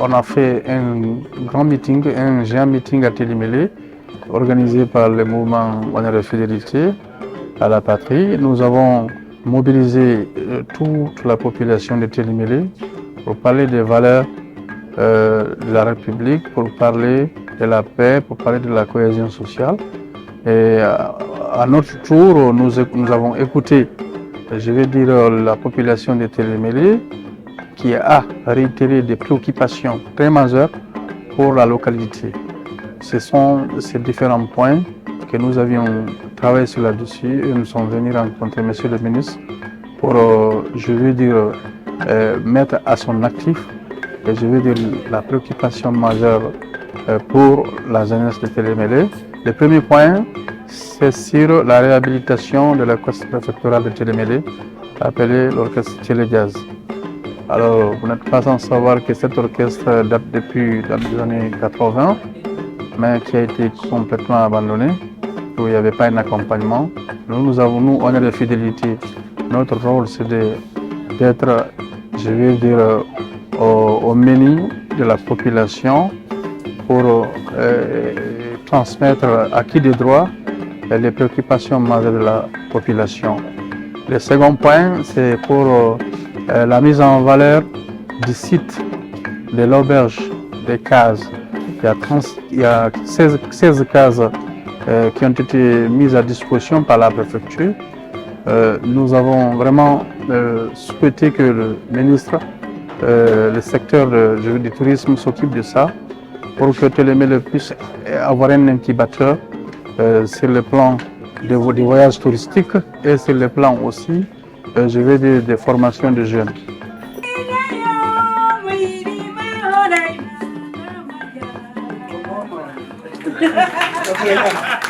on a fait un grand meeting, un géant meeting à Télémélé, organisé par le mouvement Honneur et Fidélité à la patrie. Nous avons mobilisé toute la population de Télémélé pour parler des valeurs de la République, pour parler de la paix, pour parler de la cohésion sociale. Et à notre tour, nous avons écouté, je vais dire, la population de Télémélé qui a réitéré des préoccupations très majeures pour la localité. Ce sont ces différents points que nous avions travaillé sur là-dessus et nous sommes venus rencontrer M. le ministre pour, je veux dire, mettre à son actif, et je veux dire, la préoccupation majeure pour la jeunesse de Télémélé. Le premier point, c'est sur la réhabilitation de l'orchestre préfectoral de Télémélé, appelé l'orchestre Téléjazz. Alors, vous n'êtes pas sans savoir que cet orchestre date depuis dans les années 80, mais qui a été complètement abandonné, où il n'y avait pas un accompagnement. Nous, Honneur et Fidélité, notre rôle, c'est d'être, je vais dire, au menu de la population pour transmettre à qui des droits les préoccupations majeures de la population. Le second point, c'est pour la mise en valeur du site de l'auberge des cases. Il y a 16 cases qui ont été mises à disposition par la préfecture. Nous avons vraiment souhaité que le ministre, le secteur du tourisme s'occupe de ça pour que Télémélé puisse avoir un incubateur sur le plan des voyages touristiques et sur le plan aussi, je vais dire, des formations de jeunes. Okay.